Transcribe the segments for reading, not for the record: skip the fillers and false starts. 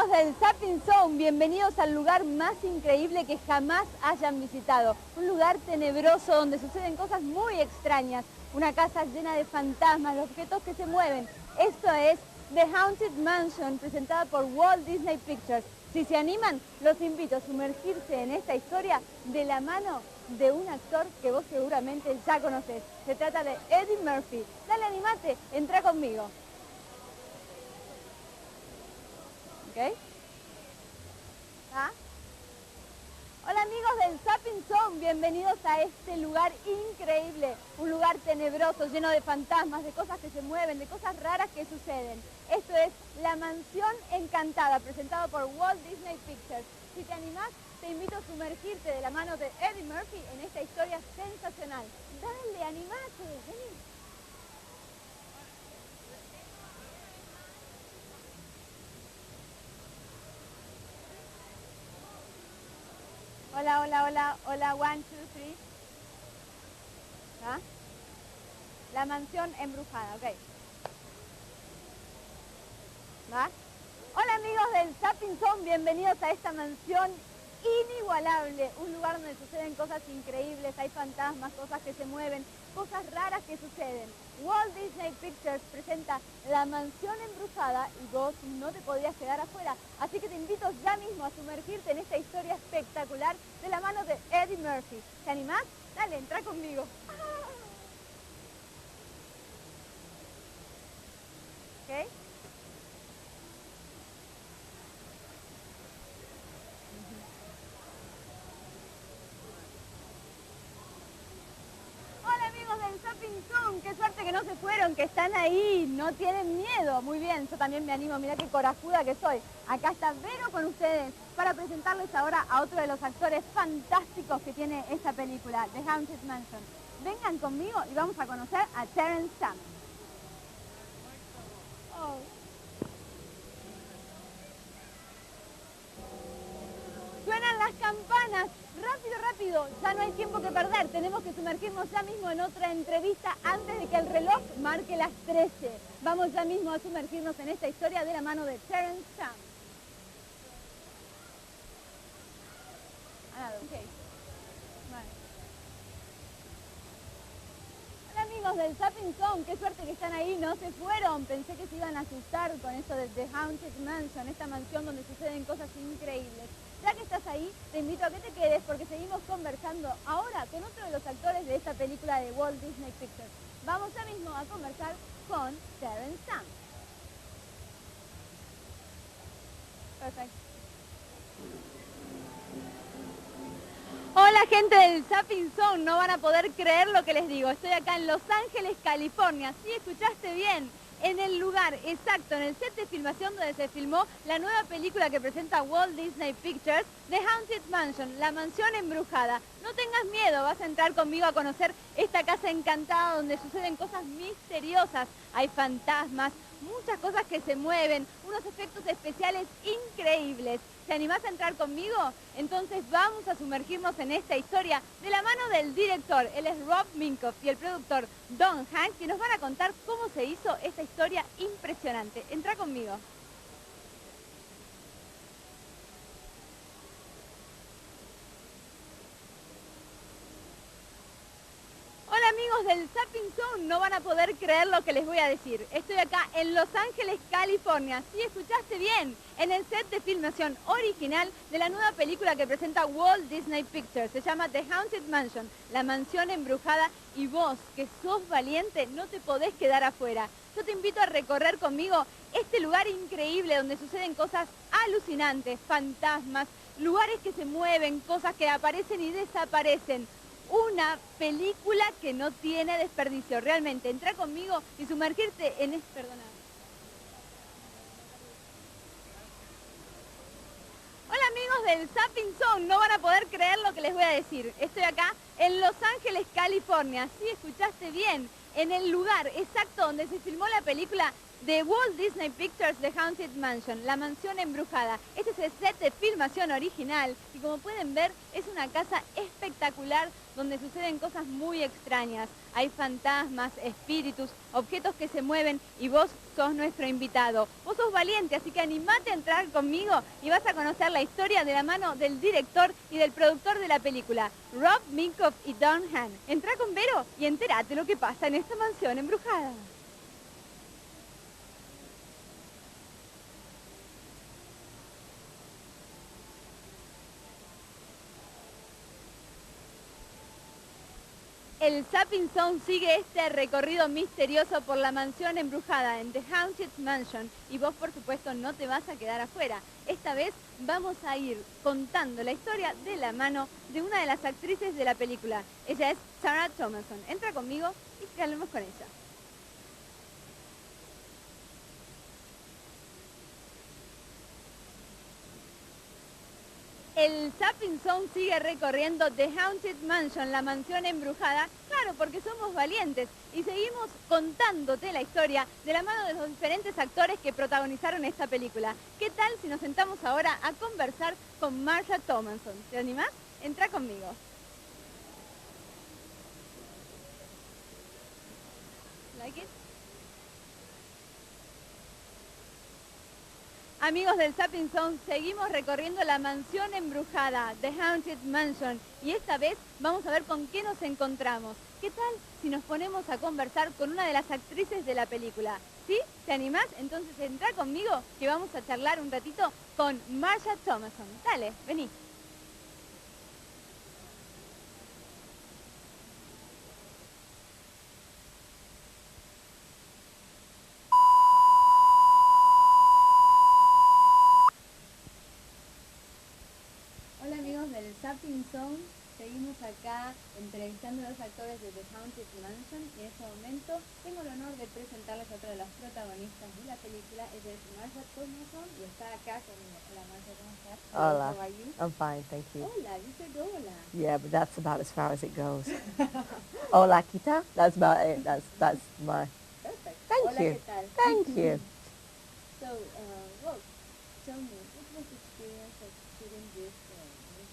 amigos del Zapping Zone, bienvenidos al lugar más increíble que jamás hayan visitado. Un lugar tenebroso donde suceden cosas muy extrañas. Una casa llena de fantasmas, de objetos que se mueven. Esto es The Haunted Mansion, presentada por Walt Disney Pictures. Si se animan, los invito a sumergirse en esta historia de la mano de un actor que vos seguramente ya conocés. Se trata de Eddie Murphy. Dale, animate, entra conmigo. ¿Ok? ¿Ah? Hola amigos del Zapping Zone, bienvenidos a este lugar increíble, un lugar tenebroso, lleno de fantasmas, de cosas que se mueven, de cosas raras que suceden. Esto es La Mansión Encantada, presentado por Walt Disney Pictures. Si te animás, te invito a sumergirte de la mano de Eddie Murphy en esta historia sensacional. Dale, animate, vení. Hola, hola, hola, hola, 1, 2, 3. ¿Ah? La Mansión Embrujada, ok. ¿Va? Hola amigos del Zapping Zone, bienvenidos a esta mansión inigualable. Un lugar donde suceden cosas increíbles, hay fantasmas, cosas que se mueven, cosas raras que suceden. Walt Disney Pictures presenta La Mansión Embrujada y vos no te podías quedar afuera. Así que te invito ya mismo a sumergirte en esta historia espectacular de la mano de Eddie Murphy. ¿Te animás? Dale, entra conmigo. ¿Ok? Del Zapping Zone, qué suerte que no se fueron, que están ahí, no tienen miedo. Muy bien, yo también me animo, mirá qué corajuda que soy. Acá está Vero con ustedes para presentarles ahora a otro de los actores fantásticos que tiene esta película, The Haunted Mansion. Vengan conmigo y vamos a conocer a Terence Stamp. Oh. Suenan las campanas. Rápido, rápido, ya no hay tiempo que perder. Tenemos que sumergirnos ya mismo en otra entrevista antes de que el reloj marque las 13. Vamos ya mismo a sumergirnos en esta historia de la mano de Terence Stamp. Okay. Vale. Hola amigos del Zapping Zone, qué suerte que están ahí, no se fueron. Pensé que se iban a asustar con esto de The Haunted Mansion, esta mansión donde suceden cosas increíbles. Ya que estás ahí, te invito a que te quedes porque seguimos conversando ahora con otro de los actores de esta película de Walt Disney Pictures. Vamos ya mismo a conversar con Terence Stamp. Perfecto. Hola gente del Zapping Zone, no van a poder creer lo que les digo. Estoy acá en Los Ángeles, California. Sí, escuchaste bien. En el lugar exacto, en el set de filmación donde se filmó la nueva película que presenta Walt Disney Pictures, The Haunted Mansion, La Mansión Embrujada. No tengas miedo, vas a entrar conmigo a conocer esta casa encantada donde suceden cosas misteriosas. Hay fantasmas, muchas cosas que se mueven, unos efectos especiales increíbles. ¿Te animás a entrar conmigo? Entonces vamos a sumergirnos en esta historia de la mano del director, él es Rob Minkoff, y el productor Don Hank, que nos van a contar cómo se hizo esta historia impresionante. Entra conmigo. Hola amigos del Zapping Zone, no van a poder creer lo que les voy a decir. Estoy acá en Los Ángeles, California. Sí, escuchaste bien, en el set de filmación original de la nueva película que presenta Walt Disney Pictures. Se llama The Haunted Mansion, La Mansión Embrujada. Y vos, que sos valiente, no te podés quedar afuera. Yo te invito a recorrer conmigo este lugar increíble donde suceden cosas alucinantes, fantasmas, lugares que se mueven, cosas que aparecen y desaparecen. Una película que no tiene desperdicio, realmente. Entra conmigo y sumergirte en este... Perdona. Hola amigos del Zapping Zone, no van a poder creer lo que les voy a decir. Estoy acá en Los Ángeles, California. Sí, escuchaste bien, en el lugar exacto donde se filmó la película de Walt Disney Pictures The Haunted Mansion, La Mansión Embrujada. Este es el set de filmación original y como pueden ver es una casa espectacular donde suceden cosas muy extrañas. Hay fantasmas, espíritus, objetos que se mueven y vos sos nuestro invitado. Vos sos valiente, así que animate a entrar conmigo y vas a conocer la historia de la mano del director y del productor de la película, Rob Minkoff y Don Hahn. Entrá con Vero y entérate lo que pasa en esta mansión embrujada. El Zapping Zone sigue este recorrido misterioso por la mansión embrujada en The Haunted Mansion y vos por supuesto no te vas a quedar afuera. Esta vez vamos a ir contando la historia de la mano de una de las actrices de la película. Ella es Sarah Thomason. Entra conmigo y que hablemos con ella. El Zapping Zone sigue recorriendo The Haunted Mansion, la mansión embrujada, claro, porque somos valientes y seguimos contándote la historia de la mano de los diferentes actores que protagonizaron esta película. ¿Qué tal si nos sentamos ahora a conversar con Marcia Thomason? ¿Te animás? Entra conmigo. Like it? Amigos del Zapping Zone, seguimos recorriendo la mansión embrujada, The Haunted Mansion, y esta vez vamos a ver con qué nos encontramos. ¿Qué tal si nos ponemos a conversar con una de las actrices de la película? ¿Sí? ¿Te animás? Entonces entra conmigo que vamos a charlar un ratito con Marcia Thomason. Dale, vení. Hola amigos del Zapping Zone, seguimos acá entrevistando a los actores de The Haunted Mansion y en este momento tengo el honor de presentarles a otra de las protagonistas de la película. Ella es Marcia Thomason y está acá conmigo. Hola Marcia, ¿cómo estás? Hola, How are you? I'm fine, thank you. Hola, you said hola. Yeah, but that's about as far as it goes. Hola, Kita. That's about it. That's my. Perfect. Thank Hola, you. ¿qué tal? Thank you. So, well, tell me, what was the experience of shooting this movie? This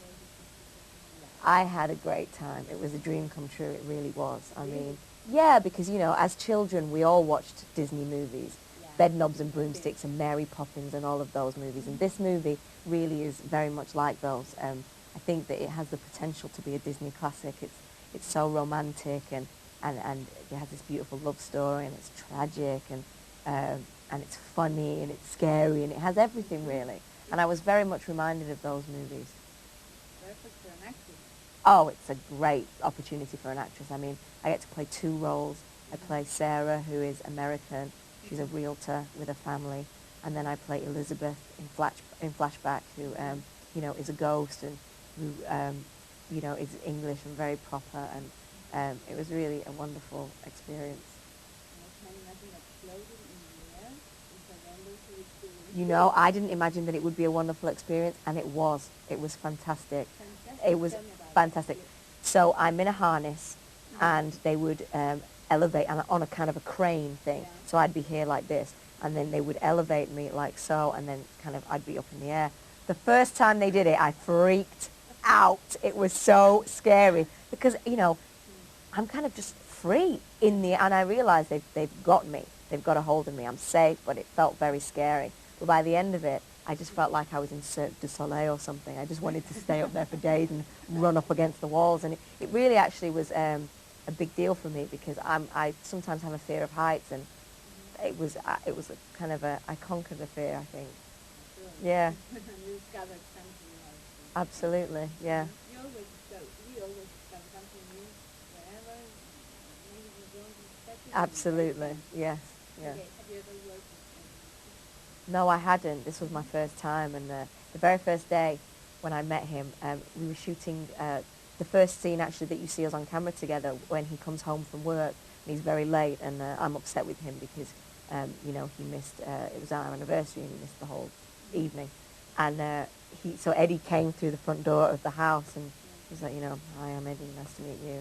was the I had a great time. It was a dream come true. It really was. I Really? mean, yeah, because you know, as children, we all watched Disney movies, Yeah. Bedknobs and Broomsticks and Mary Poppins and all of those movies. And this movie really is very much like those. I think that it has the potential to be a Disney classic. It's so romantic and it has this beautiful love story and it's tragic and it's funny and it's scary and it has everything really. And I was very much reminded of those movies. Perfect for an actress. Oh, it's a great opportunity for an actress. I mean, I get to play two roles. I play Sarah, who is American. She's a realtor with a family. And then I play Elizabeth in flashback, who, you know, is a ghost and who, you know, is English and very proper. And it was really a wonderful experience. I can imagine that floating in the air is a wonderful experience. You know, I didn't imagine that it would be a wonderful experience, and it was. It was fantastic. Fantastic. It was Tell me about it. fantastic. So I'm in a harness, and they would elevate on a kind of a crane thing. Yeah. So I'd be here like this, and then they would elevate me like so, and then kind of I'd be up in the air. The first time they did it, I freaked out. It was so scary because, you know, I'm kind of just free in the, and I realized they've got me. They've got a hold of me. I'm safe, but it felt very scary. But by the end of it, I just felt like I was in Cirque du Soleil or something. I just wanted to stay up there for days and run up against the walls. And it really actually was a big deal for me because I sometimes have a fear of heights, and it was a kind of I conquered the fear, I think. Sure. Yeah, You discovered something else. absolutely, yeah. We always discover something new wherever. Maybe we don't expect it. Absolutely, yes, yeah. Okay. Have you ever worked with No, I hadn't. This was my first time, and the very first day when I met him, we were shooting the first scene actually that you see us on camera together when he comes home from work and he's very late, and I'm upset with him because you know, he missed. It was our anniversary and he missed the whole evening, and so Eddie came through the front door of the house and he was like, you know, hi, I'm Eddie, nice to meet you,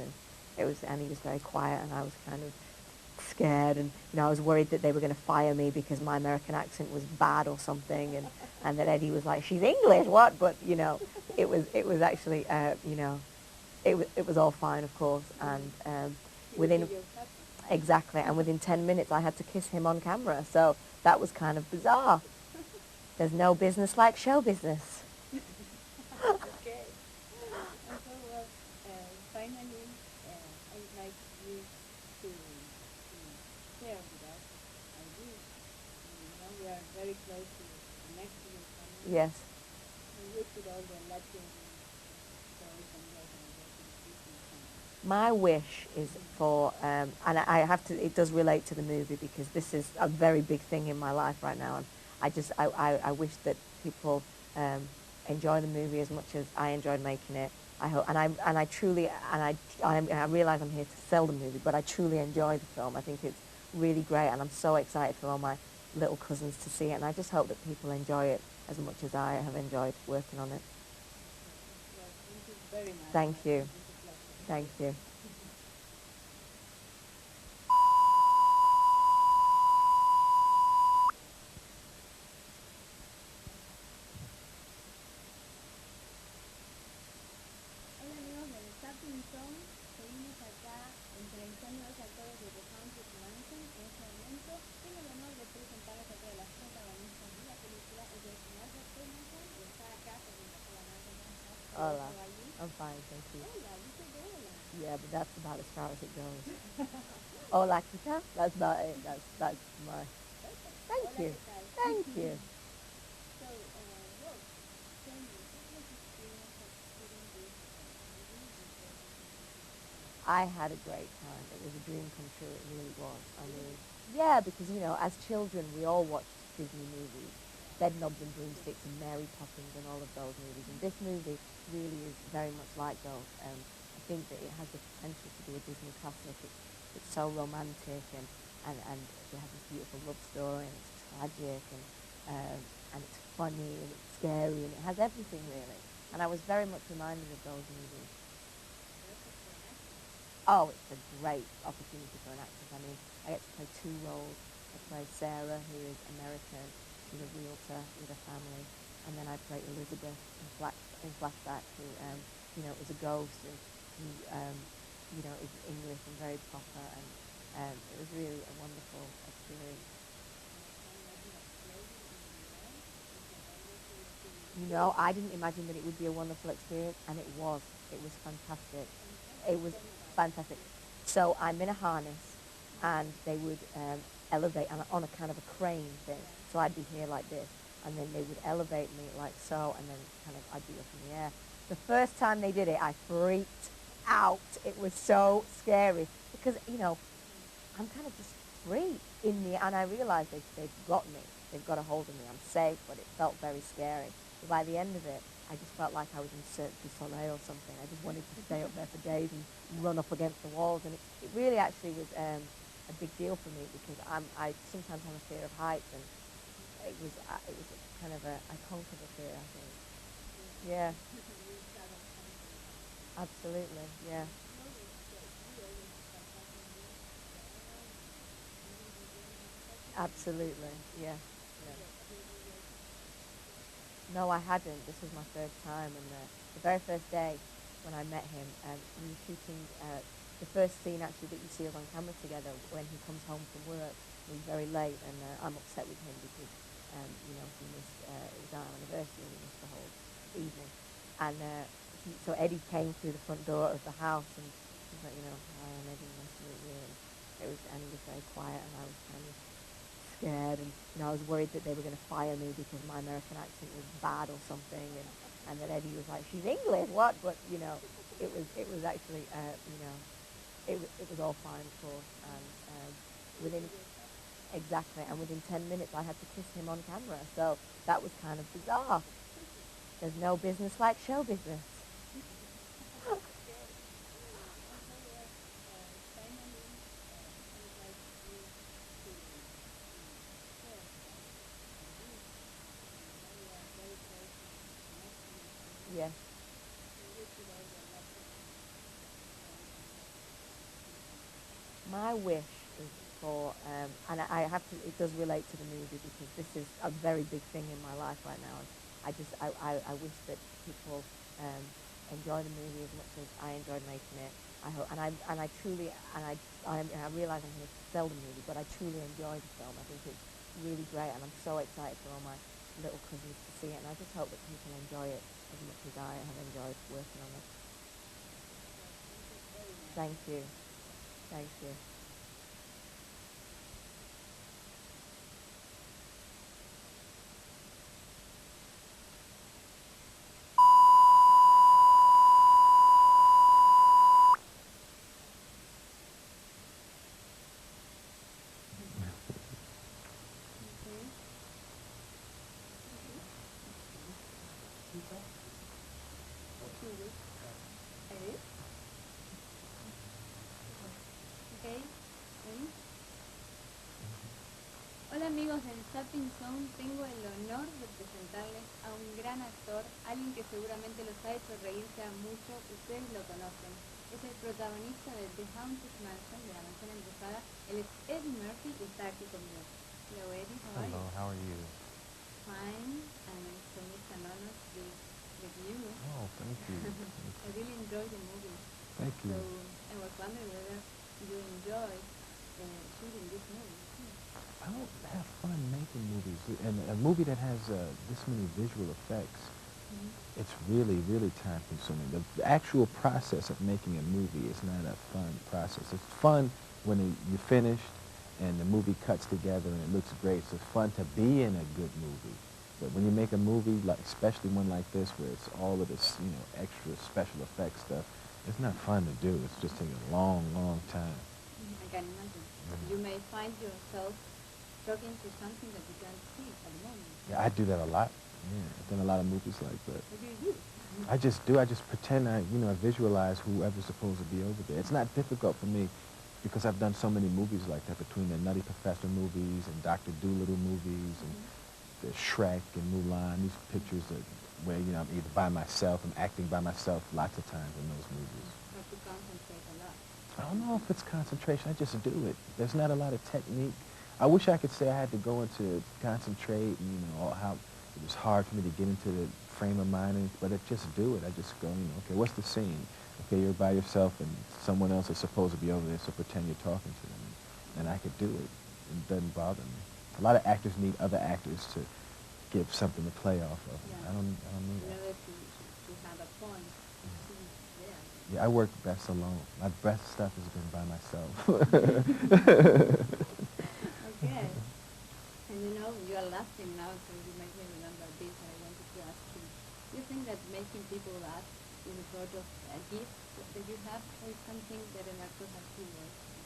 and he was very quiet, and I was kind of scared, and I was worried that they were going to fire me because my American accent was bad or something, and that Eddie was like, she's English, what? But it was actually it was all fine, of course, and within exactly, and within 10 minutes I had to kiss him on camera, so that was kind of bizarre. There's no business like show business. Okay. And so, finally, I would like you to share with us ideas. We are very close to next to your family. Yes. We wish with all the Latin stories and organizations. My wish is for, and I have to, it does relate to the movie because this is a very big thing in my life right now, and I wish that people enjoy the movie as much as I enjoyed making it. I hope, and I truly, and I realize I'm here to sell the movie, but I truly enjoy the film. I think it's really great, and I'm so excited for all my little cousins to see it, and I just hope that people enjoy it as much as I have enjoyed working on it. Well, thank you very much. Thank you. Thank you. Hola amigos del Zapping Zone, seguimos acá entrevistando a los actores de Mansión. En este momento tengo el honor de presentarles a todas las protagonistas de la película. El personaje de Presentación y está acá conmigo. Hola Marta, Hola. ¿cómo estás? I'm fine, thank you. Hola, dice que hola. Yeah, but that's about as far as it goes. Hola, Kita. That's about it. That's my. Thank Hola, you. ¿qué tal? Thank you. So, Rose, tell me, what was the experience of shooting this movie? I had a great time. It was a dream come true. It really was. I mean, yeah, because as children we all watched Disney movies, Bedknobs and Broomsticks and Mary Poppins and all of those movies. And this movie really is very much like those. I think that it has the potential to be a Disney classic. It's so romantic and it has this beautiful love story and it's tragic and it's funny and it's scary and it has everything really. And I was very much reminded of those movies. Oh, it's a great opportunity for an actress. I mean, I get to play two roles. I play Sarah, who is American, she's a realtor with a family, and then I play Elizabeth in flashback, who is a ghost and who is English and very proper, and it was really a wonderful experience. I didn't imagine that it would be a wonderful experience, and it was. It was fantastic. It was fantastic. So I'm in a harness, and they would elevate on a kind of a crane thing. So I'd be here like this, and then they would elevate me like so, and then kind of I'd be up in the air. The first time they did it, I freaked out. It was so scary because I'm kind of just free in the, and I realized they've got me. They've got a hold of me. I'm safe, but it felt very scary. But by the end of it, I just felt like I was in Cirque du Soleil or something. I just wanted to stay up there for days and run up against the walls. And it really actually was a big deal for me because I sometimes have a fear of heights, and it was kind of I conquered the fear, I think. Yeah. Absolutely. Yeah. Absolutely. Yeah. No, I hadn't. This was my first time, and the very first day when I met him, we were shooting the first scene actually that you see us on camera together when he comes home from work. It was very late, and I'm upset with him because he missed it was our anniversary, and he missed the whole evening. And so Eddie came through the front door of the house, and he was like, hi, I'm Eddie, nice to meet you. And he was very quiet, and I was kind of scared, and I was worried that they were going to fire me because my American accent was bad or something, and that Eddie was like, she's English, what? But it was actually it was all fine, of course, and within 10 minutes I had to kiss him on camera, so that was kind of bizarre. There's no business like show business. Yes. My wish is and I have to, it does relate to the movie because this is a very big thing in my life right now. And I wish that people enjoy the movie as much as I enjoyed making it. I hope, and I truly, and I realize I'm going to sell the movie, but I truly enjoy the film. I think it's really great, and I'm so excited for all my little cousins to see it, and I just hope that people enjoy it as much as I have enjoyed working on it. Thank you. Thank you. Hola amigos del Zapping Zone, tengo el honor de presentarles a un gran actor, alguien que seguramente los ha hecho reírse a mucho, ustedes lo conocen. Es el protagonista de The Haunted Mansion, de la Mansión Embrujada. Él es Eddie Murphy y está aquí conmigo. Hello Eddie, how are you? Hello, how are you? Fine, and for me it's an honor to be with you. Oh, thank you. I really enjoyed the movie. Thank you. So I was wondering whether you enjoyed shooting this movie. I don't have fun making movies, and a movie that has this many visual effects, it's really, really time-consuming. The actual process of making a movie is not a fun process. It's fun when you're finished and the movie cuts together and it looks great. So it's fun to be in a good movie. But when you make a movie, like especially one like this, where it's all of this, extra special effects stuff, it's not fun to do. It's just taking a long, long time. I can imagine. You may find yourself talking to something that you can't see at the moment. Yeah, I do that a lot. Yeah, I've done a lot of movies like that. What do you do? I just do. I just pretend I visualize whoever's supposed to be over there. It's not difficult for me because I've done so many movies like that, between the Nutty Professor movies and Dr. Dolittle movies and the Shrek and Mulan. These pictures where I'm either by myself, I'm acting by myself lots of times in those movies. You have to concentrate a lot. I don't know if it's concentration. I just do it. There's not a lot of technique. I wish I could say I had to go into concentrate and, how it was hard for me to get into the frame of mind, but I just do it. I just go, okay, what's the scene? Okay, you're by yourself and someone else is supposed to be over there, so pretend you're talking to them. And I could do it. It doesn't bother me. A lot of actors need other actors to give something to play off of. Yeah. I don't need In that. order to have a point. Yeah. Yeah, I work best alone. My best stuff has been by myself. Okay. And you are laughing now, so you make me remember this. I wanted to ask you, do you think that making people laugh is a sort of a gift that you have, or is something that an actor has to work on?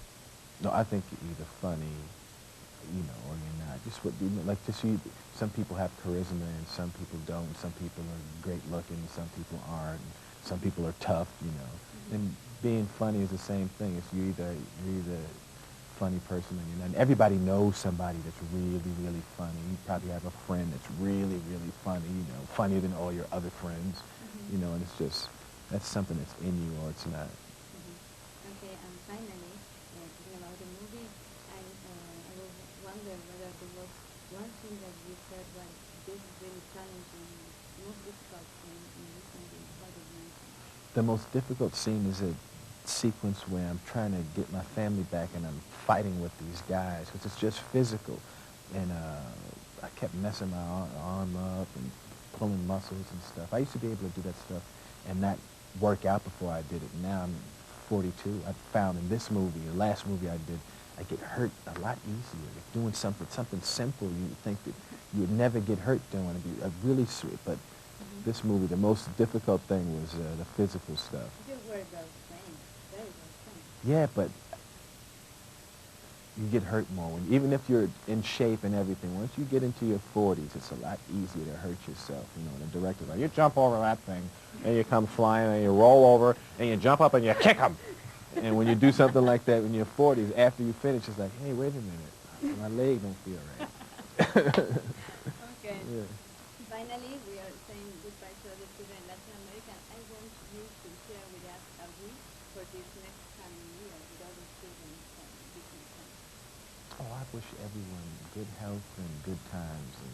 No, I think you're either funny, or you're not. Just some people have charisma and some people don't. Some people are great looking, some people aren't. Some people are tough, And being funny is the same thing. It's you're either funny person or you're not. And everybody knows somebody that's really, really funny. You probably have a friend that's really, really funny, funnier than all your other friends, and it's just, that's something that's in you or it's not. Okay, and finally, talking about the movie, I was wondering whether there was one thing that you said, well, this is really challenging, most difficult in this movie. What did you think? The most difficult scene is a sequence where I'm trying to get my family back and I'm fighting with these guys, because it's just physical. And I kept messing my arm up and pulling muscles and stuff. I used to be able to do that stuff and not work out before I did it. Now I'm 42. I found in this movie, the last movie I did, I get hurt a lot easier. If doing something simple, you would think that you would never get hurt doing it. It'd be really sweet. But this movie, the most difficult thing was the physical stuff. You were very well trained, very well trained. Yeah, but you get hurt more. Even if you're in shape and everything, once you get into your 40s, it's a lot easier to hurt yourself. And the director's like, you jump over that thing, and you come flying, and you roll over, and you jump up, and you kick him. And when you do something like that in your 40s, after you finish, it's like, hey, wait a minute, my leg don't feel right. Okay. Yeah. Finally, we are saying goodbye to all the children in Latin America. I want you to share with us a wish for this next coming year with all the children from different countries. Oh, I wish everyone good health and good times and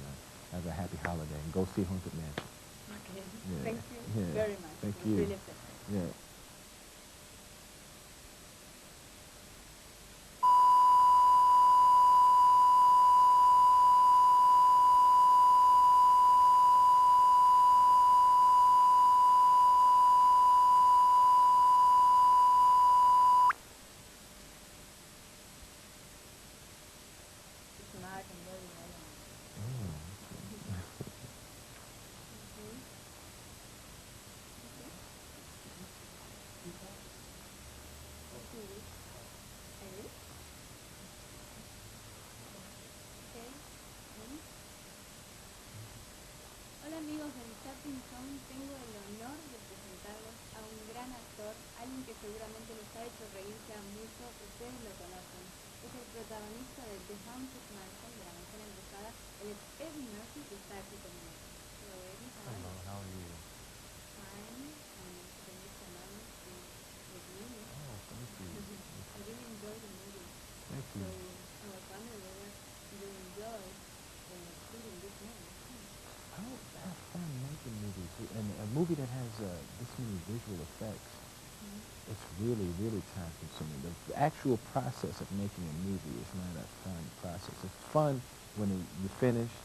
have a happy holiday and go see Haunted Mansion. Okay. Yeah. Thank you Yeah. very much. Thank It was you. really a pleasure. Yeah. Smart and very well. Oh, Hola amigos del Shopping Zone, tengo el honor de presentarles a un gran actor, alguien que seguramente los ha hecho reírse a muchos, ustedes lo conocen. Es el protagonista de The Haunted Mansion, de la Mansión Embrujada. Él es Eddie Murphy, que está aquí conmigo. Hello Eddie, how are hello, you? how are you? Fine, and thank you so much with me. Oh, thank you. I really enjoyed the movie. Thank So you. I was wondering whether you enjoy shooting this movie. I don't have fun making movies, and a movie that has this many visual effects, it's really, really time consuming. The actual process of making a movie is not a fun process. It's fun when you're finished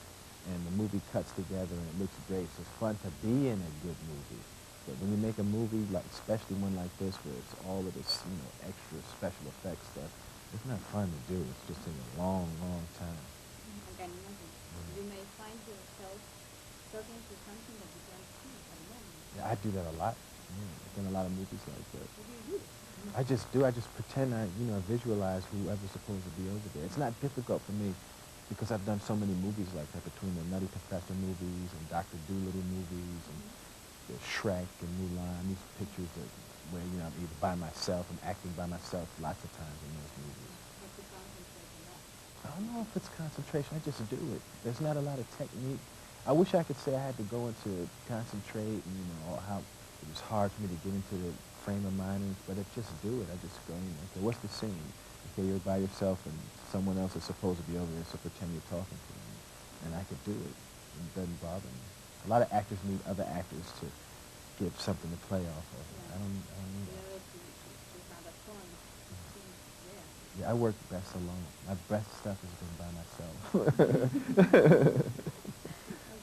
and the movie cuts together and it looks great. So it's fun to be in a good movie. But when you make a movie, like especially one like this, where it's all of this, extra special effects stuff, it's not fun to do. It's just in a long, long time. I can imagine. You may find yourself talking to something that you can't see at the moment. Yeah, I do that a lot. Yeah, I've done a lot of movies like that. What do you do? I just do. I just pretend I visualize whoever's supposed to be over there. It's not difficult for me because I've done so many movies like that, between the Nutty Professor movies and Dr. Dolittle movies and the Shrek and Mulan. These pictures where I'm either by myself, I'm acting by myself lots of times in those movies. Have to concentrate on that. I don't know if it's concentration. I just do it. There's not a lot of technique. I wish I could say I had to go into concentrate and, or how it was hard for me to get into the frame of mind, but I just do it. I just go, okay, what's the scene? Okay, you're by yourself and someone else is supposed to be over there, so pretend you're talking to them. And I could do it. It doesn't bother me. A lot of actors need other actors to give something to play off of. Yeah. I don't need In that. order to have a fun scene there. Yeah, I work best alone. My best stuff has been by myself.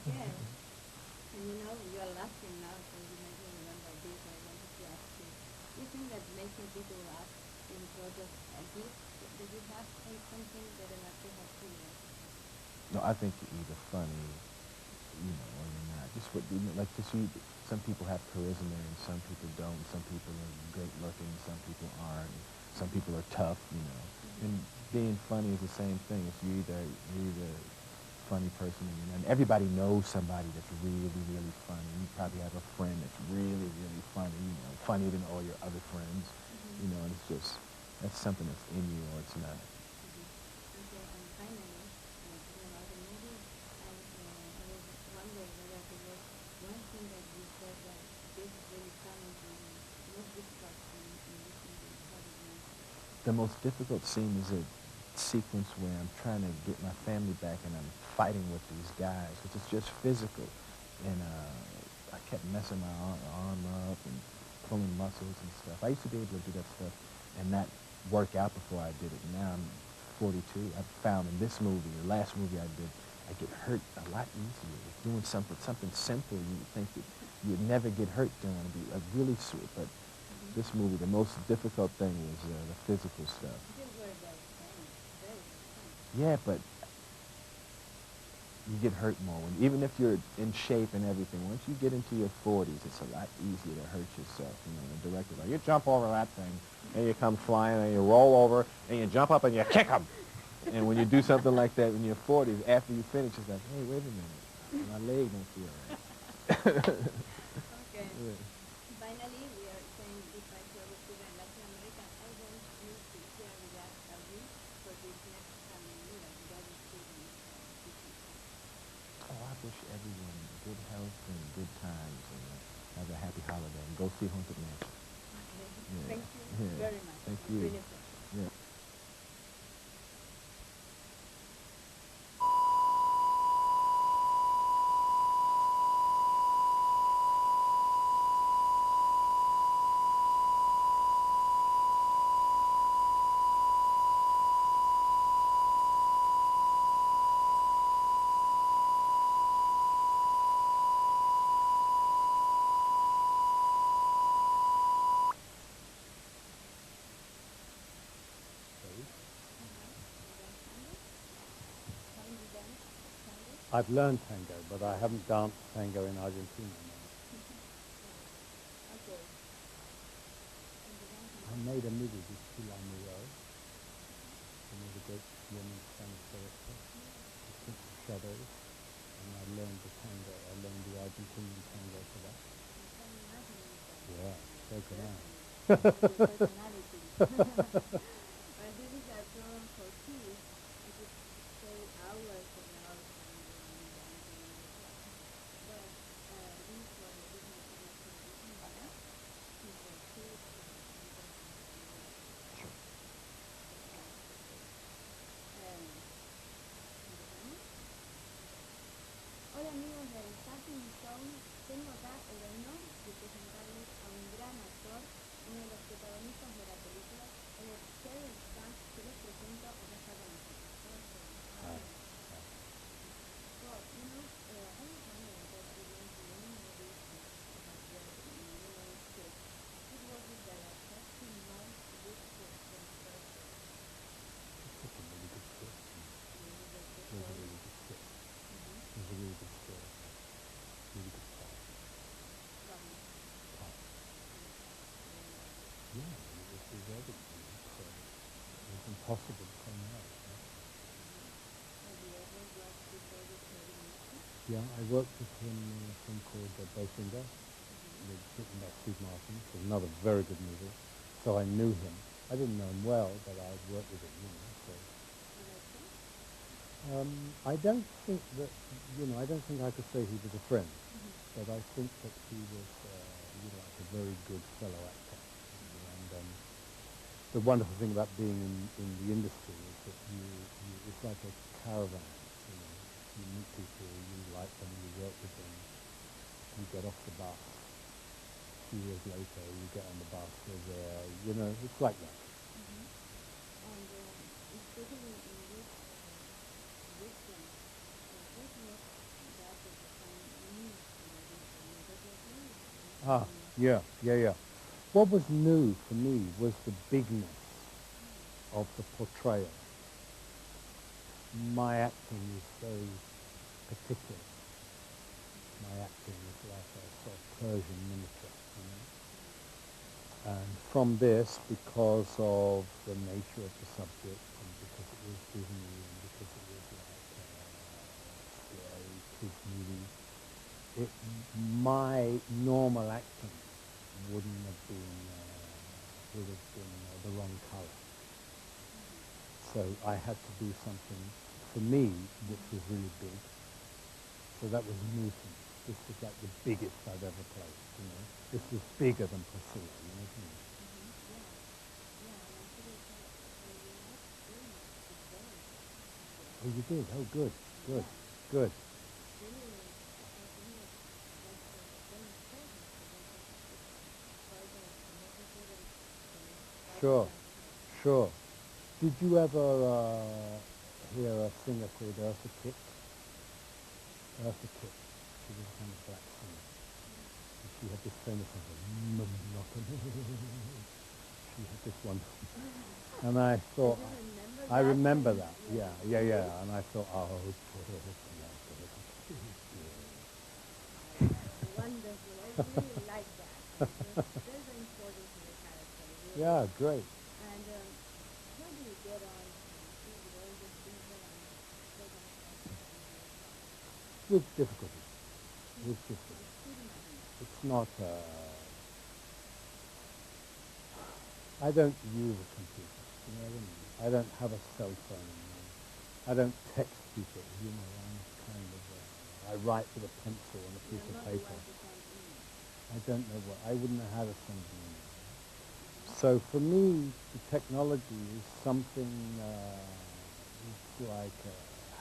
Okay. And you are laughing now, so you maybe remember this. I wanted to ask you, do you think that making people laugh is sort of a gift that you have, or something that an actor has to learn? No, I think you're either funny, or you're not. Just some people have charisma and some people don't. Some people are great looking, some people aren't. Some people are tough, And being funny is the same thing. If you're either a funny person or you're not. And everybody knows somebody that's really, really funny. You probably have a friend that's really, really funny, funnier than all your other friends. And it's just, that's something that's in you or it's not. Okay, and finally, talking about the movie, I was wondering whether there was one thing that you said that this is really challenging, most difficult in this movie. How did you? The most difficult scene is a sequence where I'm trying to get my family back and I'm fighting with these guys, which is just physical. And I kept messing my arm up and pulling muscles and stuff. I used to be able to do that stuff and not work out before I did it. Now I'm 42. I've found in this movie, the last movie I did, I get hurt a lot easier. Doing something simple you would think that you would never get hurt doing. It'd be really sweet. But this movie, the most difficult thing was the physical stuff. You were very funny, very funny. Yeah, but you get hurt more. Even if you're in shape and everything, once you get into your 40s, it's a lot easier to hurt yourself. The director's like, you jump over that thing, and you come flying, and you roll over, and you jump up, and you kick them. And when you do something like that in your 40s, after you finish, it's like, hey, wait a minute, my leg don't feel right. Okay. Yeah. Finally, we are saying goodbye to our student in Latin America. I want you to share with us a wish for this next coming year regarding students teaching. Oh, I wish everyone good health and good times and have a happy holiday and go see Haunted Mansion. Okay. Yeah. Thank you Yeah. very much. Thank It's you. really a pleasure. Yeah. I've learned tango, but I haven't danced tango in Argentina. No. Okay. I made a movie with Pilar Miro, who was a great woman, Spanish director, The Prince of Shadows, and I learned the tango. I learned the Argentinian tango for that. Yeah, so can I. Personality. But this is a program for kids. You could stay hours and hours and dancing. But this one is not television, for kids Hola amigos del Starting Zone, tengo acá el honor de presentarles a un gran actor, uno de los protagonistas de la película, él es Vero, que les presento acá está con nosotros. Well, you know, I was wondering that you went to many movies about Vero when you were a kid. What was it that attracted you most to this film from the first place? That's a really good question. Really good It was a story. really good script. Mm-hmm. It was a really good story. Really good part. Lovely. Part. Yeah, I mean, it was deserving. So it was impossible to say no. Have you ever worked before with Vero? Yeah, I worked with him in a film called Bowfinger. It was written by Steve Martin. It was another very good movie. So I knew him. I didn't know him well, but I'd worked with him, so. I don't think that, I don't think I could say he was a friend, but I think that he was, like a very good fellow actor. And the wonderful thing about being in the industry is that it's like a caravan. You meet people, you like them, you work with them, you get off the bus. 2 years later, you get on the bus, they're there, it's like that. And especially in this film, what was that at the time new Yeah. What was new for me was the bigness of the portrayal. My acting is very particular. My acting is like a sort of Persian miniature, And from this, because of the nature of the subject, and because it was Disney, and because it was like scary kids movie, my normal acting would have been the wrong colour. So I had to do something for me which was really big. So that was new to me. This was like the biggest I've ever played. This was bigger than Priscilla. You know what I mean? Oh, you did? Oh, good. Sure. Did you ever hear a singer called Eartha Kitt? Eartha Kitt. She was a kind of black singer. And she had this famous song, she had this one. And I thought, I remember that. Yeah. And I thought, oh, Wonderful. I really like that. It's very important to the character. Really. yeah, great. And how do you get on with all these people and With difficulty. It's not, I don't use a computer, you know what I mean? I don't have a cell phone. I don't text people, I'm kind of, I write with a pencil on a piece of paper. I don't know I wouldn't know how to send an email. So for me, the technology is something, it's like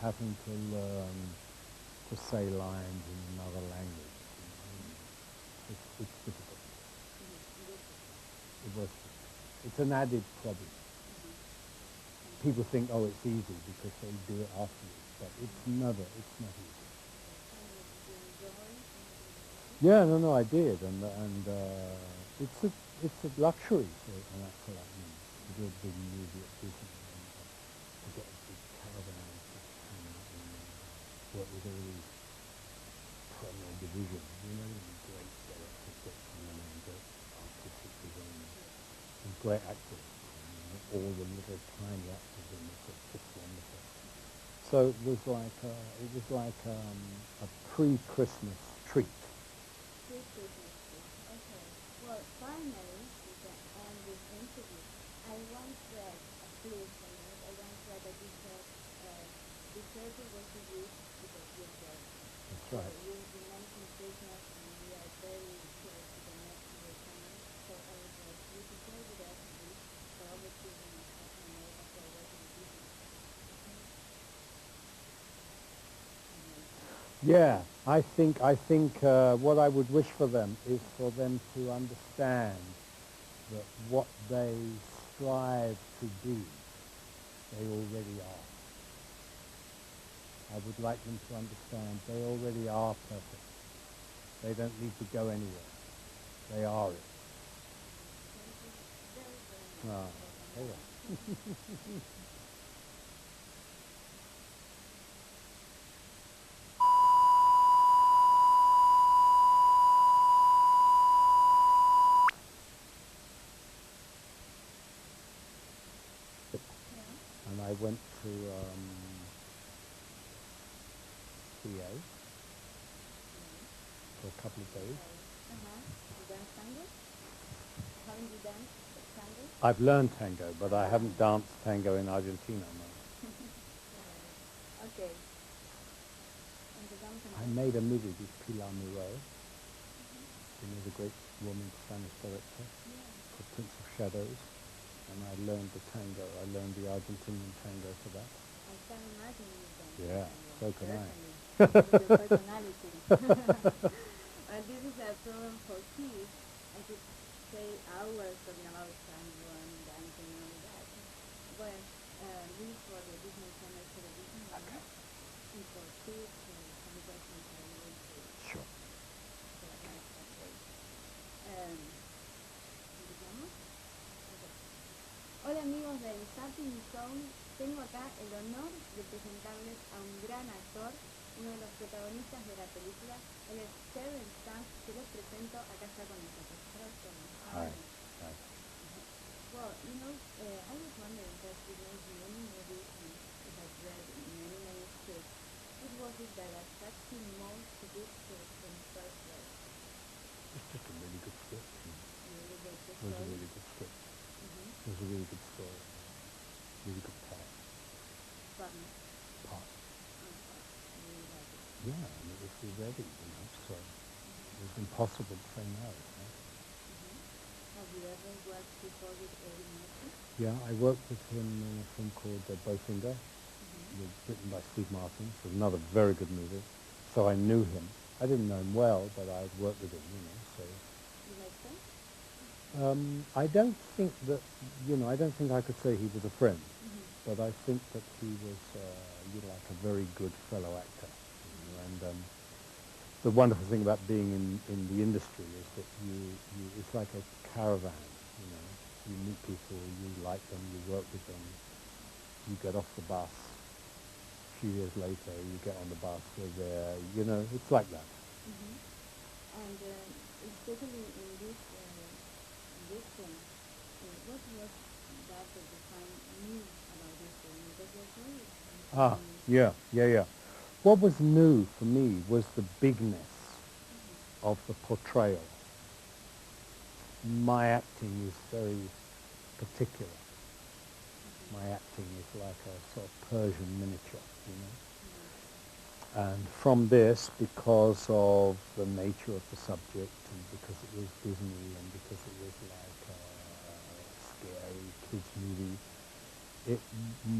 having to learn to say lines in another language. It's difficult. It's an added problem. People think, oh, it's easy because they do it afterwards, but it's not easy. Yeah, no, I did, and it's a luxury for an actor like me to do a big movie at Disney and to get a big caravan to hang out and work work with all these premier divisions, you know, and great directors get someone and great artistic designers, and great actors, you know, all the little tiny actors in this are just wonderful. So it was like a pre-Christmas treat. Okay. Well, finally, we can end this interview. I once read, please, I once read that you said the circle was to you because you're dead. That's right. You mentioned business and we are very close to the next to your family. So I was like, you should share with us this for all the children of America who are working in business. Yeah, I think what I would wish for them is for them to understand that what they strive to be, they already are. I would like them to understand they already are perfect. They don't need to go anywhere. They are it. Ah, there you are. And I went to PA for a couple of days. You dance tango? Haven't you danced tango? I've learned tango, but I haven't danced tango in Argentina, no. Okay. I made a movie with Pilar Miró, you know, the great woman Spanish director, called Prince of Shadows, and I learned the tango. I learned the Argentinian tango for that. I can imagine you dancing. Yeah, so can I. Your personality. This is a program for kids. I could say hours talking about tango and dancing and all that. But this is for the Disney Channel television, okay. And for kids, some questions are going to Sure. ¿Empezamos? Okay. Hola amigos del Zapping Zone, tengo acá el honor de presentarles a un gran actor, uno de los protagonistas de la película. Él es Terrence Stamp, que les presento, acá está con nosotros. Hi. Well, you know, I was wondering, because you know many movies and you have read many scripts, what was it that attracted you most to this script in the first place? It's just a really good script. Really good It was a story? really good script. It was a really good story. Really good part. Partner. Part. Really like it. Yeah, and it was already, you know, so it was impossible to say no. You know? Have you ever worked before with Eddie Murphy? Yeah, I worked with him in a film called Bowfinger, written by Steve Martin. It was another very good movie. So I knew him. I didn't know him well, but I'd worked with him, you know, so. You like him? I don't think that, you know, I don't think I could say he was a friend, but I think that he was, you know, like a very good fellow actor. You know, and the wonderful thing about being in the industry is that it's like a caravan, you know. You meet people, you like them, you work with them, you get off the bus. A few years later, you get on the bus, they're there, you know, it's like that. And especially in this film, what was that you find new about this film? Because there's very Yeah. What was new for me was the bigness of the portrayal. My acting is very particular. My acting is like a sort of Persian miniature, you know. And from this, because of the nature of the subject, and because it was Disney, and because it was like a scary kids movie,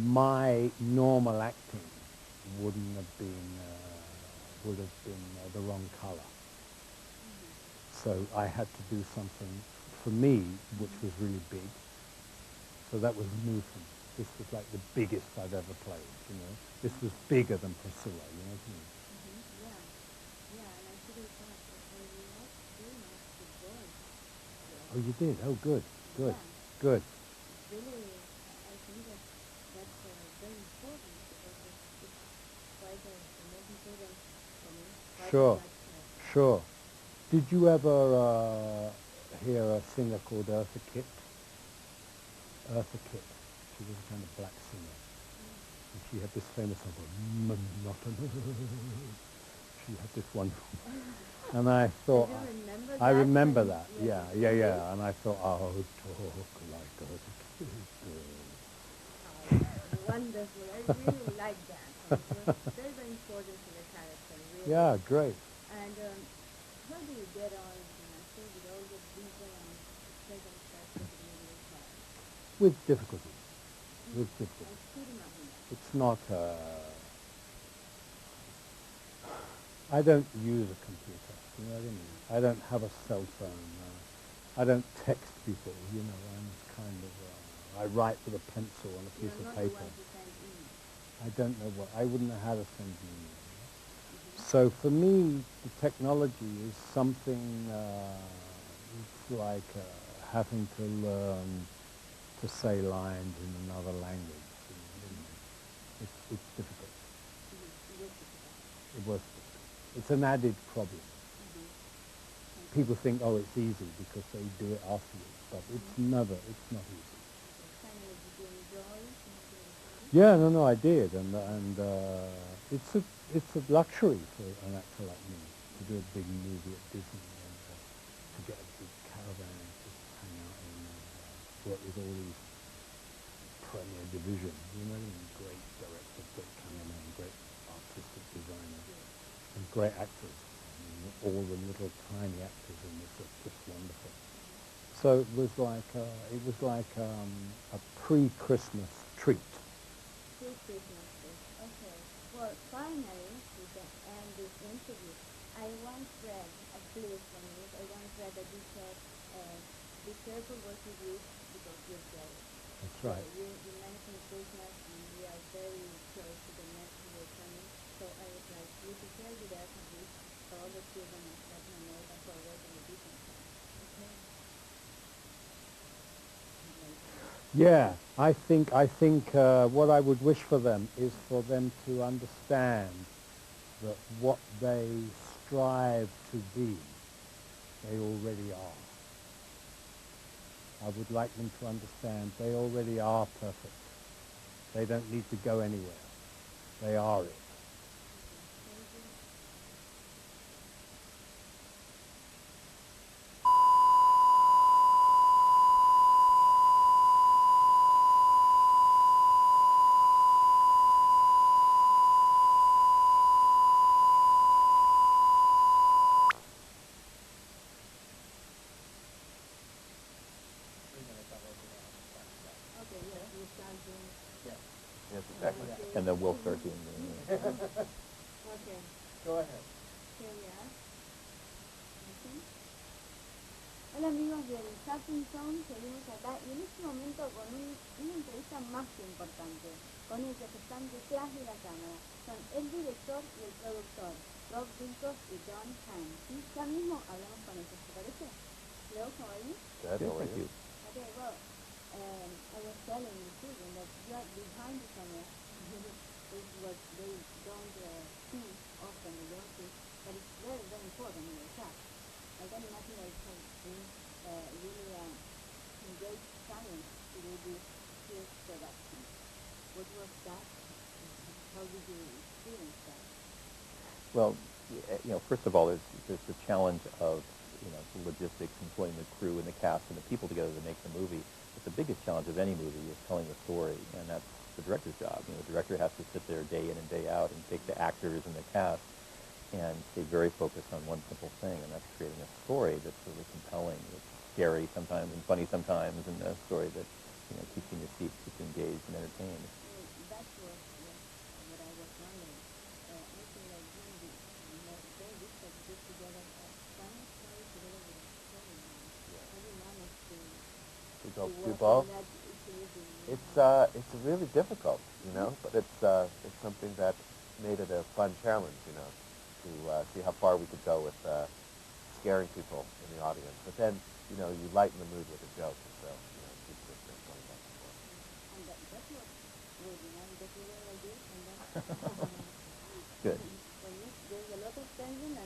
my normal acting would have been the wrong color. So I had to do something for me which was really big. So that was new for me. This was like the biggest I've ever played, you know. This was bigger than Priscilla, you know what I mean? Yeah, and I feel that I like very much the voice. Oh, you did? Oh, good. Yeah. Good. Really, I think that's very important because it's quite a dramatic student for me. Why Sure, not her? sure. Did you ever hear a singer called Eartha Kitt? Eartha Kitt. She was a kind of black singer. And she had this famous song called Monotonous. She had this wonderful. And I thought, Do you remember I that remember when- that. yes, Yeah, you yeah. And I thought, oh, talk like Eartha Kitt. Wonderful. I really like that. And it was very, very important to the character, really. Yeah, great. And how do you get on, I think, with all the visual and circumstances of the movie is hard? With difficulty. With I difficulty. could imagine that. It's not, I don't use a computer, you know what I mean? I don't have a cell phone. I don't text people, you know, I'm kind of, I write with a pencil on a piece You're of not the paper. one to send email. I don't know what, I wouldn't know how to send you an email. So for me, the technology is something, it's like having to learn to say lines in another language. You know what I mean? It's difficult. It was difficult. It's an added problem. People think, oh, it's easy because they do it afterwards, but it's not easy. Finally, did you enjoy making the film? Yeah, no, I did, and it's a luxury for an actor like me to do a big movie at Disney and to get a big caravan and just hang out and work with all these premier divisions. You know, great directors, great cameramen, great artistic designers, and great actors. I mean, all the little tiny actors in this are just wonderful. So it was like a pre-Christmas treat. Two Christmases. Okay. Well, finally, we can end this interview. I once read, please from this, I once read that you said, be careful what you wish because you're jealous. That's So right. you mentioned Christmas and we are very close to the next year coming. So I would like you to share with us a wish for all the children of Latin America who are working with different things. Okay? Yeah, I think what I would wish for them is for them to understand that what they strive to be, they already are. I would like them to understand they already are perfect. They don't need to go anywhere. They are it. Okay, yes, we start doing. Yes, exactly. And then we'll start doing the... Okay, Go ahead. here we are. Okay. Hola amigos del Shopping Zone, seguimos acá y en este momento con una entrevista más que importante, con ellos que están detrás de la cámara. Son el director y el productor, Rob Wilcox y John Hamm. ¿Sí? Ya mismo hablamos con ellos, ¿te parece? Hello, how are you? Good, thank you. Okay, well, I was telling the children that you are behind the camera. It's what they don't see often, they don't see, but it's very, very important in the chat. I can imagine that it has been really a great challenge to do this huge production. What was that? How did you experience that? Well, first of all, there's the challenge of, the logistics and pulling the crew and the cast and the people together to make the movie. But the biggest challenge of any movie is telling the story, and that's the director's job. The director has to sit there day in and day out and take the actors and the cast and stay very focused on one simple thing, and that's creating a story that's really compelling, that's scary sometimes and funny sometimes, and a story that keeps you in your seat, keeps you engaged and entertained. That was what I was wondering. I think like very difficult to put together a funny story together with a story. How do you manage to Do work both. on that equilibrium? It's really difficult, but it's something that made it a fun challenge, to see how far we could go with scaring people in the audience. But then, you lighten the mood with a joke, and so keep it going back and forth. And that's what we because we were like this and then Good. for you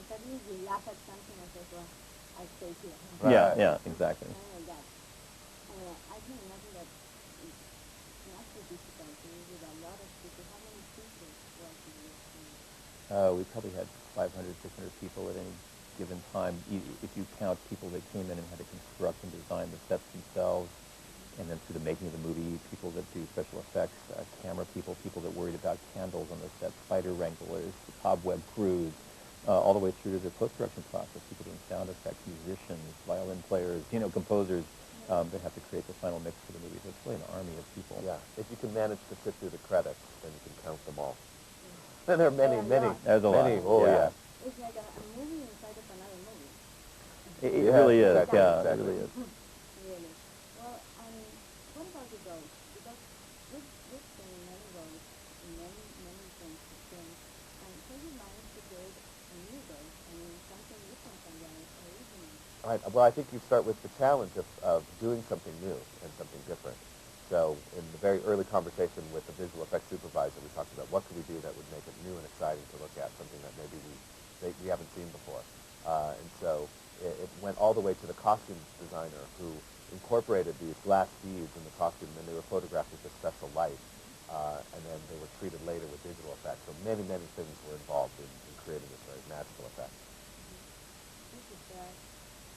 suddenly we laugh at something and say, well, I stay here. Right. Yeah, exactly. Like that. I can imagine that it must be difficult to live with a lot of people. How many people working with you? We probably had 500, 600 people at any given time. If you count people that came in and had to construct and design the sets themselves, and then through the making of the movie, people that do special effects, camera people, people that worried about candles on the set, spider wranglers, the cobweb crews, all the way through to the post-production process, people doing sound effects, musicians, violin players, composers that have to create the final mix for the movie. So it's really an army of people. Yeah. If you can manage to sit through the credits, then you can count them all. Then there are many, many. There's a lot. Oh, yeah. It's like a movie inside of another movie. It Yeah, really is. exactly, Yeah, exactly. it really is. Really. Well, what about the ghosts? Because we've seen many ghosts in many things, and can you manage to create a new ghost? I mean, something different from the original. Right. Well, I think you start with the challenge of doing something new and something different. So in the very early conversation with the visual effects supervisor, we talked about what could we do that would make it new and exciting to look at, something that maybe we haven't seen before. And so it went all the way to the costume designer who incorporated these glass beads in the costume, and they were photographed with a special light, and then they were treated later with digital effects. So many, many things were involved in creating this very magical effect. This is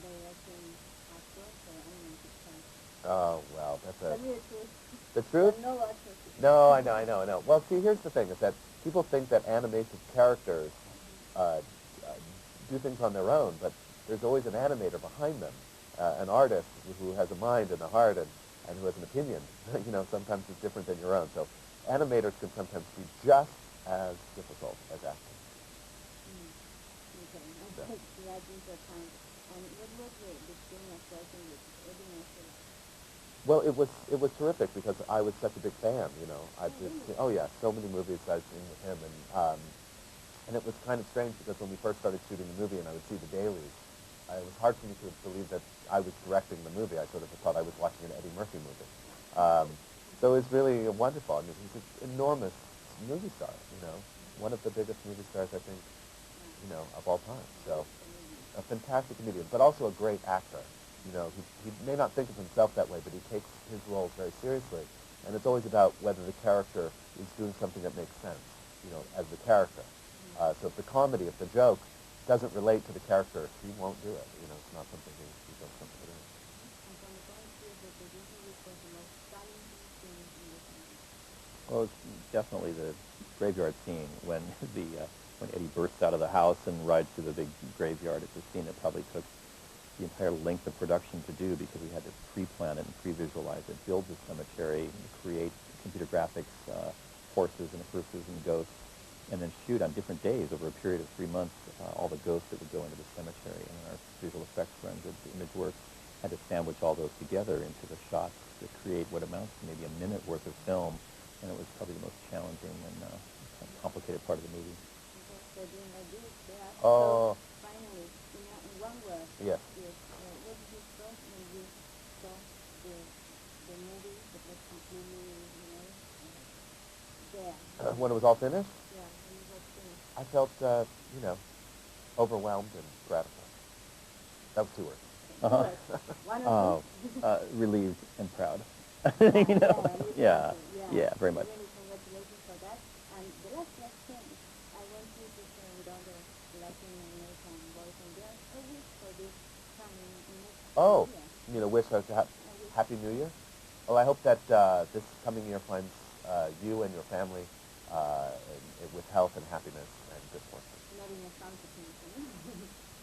directing actors or animated films. Oh, well, that's Tell me the truth. the truth? No actors. No, I know. Well, see, here's the thing, is that people think that animated characters do things on their own, but there's always an animator behind them, an artist who has a mind and a heart and who has an opinion. Sometimes it's different than your own. So animators can sometimes be just as difficult as actors. Okay, I'll take that into account. And what was the experience working with Eddie Murphy? Well, it was terrific because I was such a big fan. I've just so many movies I've seen with him, and it was kind of strange because when we first started shooting the movie and I would see the dailies, it was hard for me to believe that I was directing the movie. I sort of thought I was watching an Eddie Murphy movie. So it was really wonderful. I mean, he's an enormous movie star. One of the biggest movie stars I think, of all time. So a fantastic comedian, but also a great actor. He may not think of himself that way, but he takes his roles very seriously. And it's always about whether the character is doing something that makes sense, as the character. So if the comedy, if the joke doesn't relate to the character, he won't do it. It's not something he feels comfortable doing. And from the point of view of the producer, which was the most challenging scene in this movie? Well, it's definitely the graveyard scene when when Eddie bursts out of the house and rides through the big graveyard. It's a scene that probably took the entire length of production to do because we had to pre-plan it and pre-visualize it, build the cemetery, create computer graphics, horses and hearses and ghosts, and then shoot on different days over a period of 3 months all the ghosts that would go into the cemetery. And our visual effects friends at the Image Works had to sandwich all those together into the shots to create what amounts to maybe a minute worth of film. And it was probably the most challenging and complicated part of the movie. So doing like this, yeah. Oh. So finally, in one word, Yes. what did you thought when you saw the movie that was completely, there? When it was all finished, Yeah, when it was finished. I felt, overwhelmed and gratified. That was 2 words. Uh-huh. One of Relieved and proud. yeah, Yeah, very much. Really, congratulations for that. And the last question, I want you to share with all the Latin American boys and girls a wish for this coming next Oh, year. wish us a Happy New Year. Oh, I hope that this coming year finds you and your family with health and happiness and good fortune. Not in a fantasy.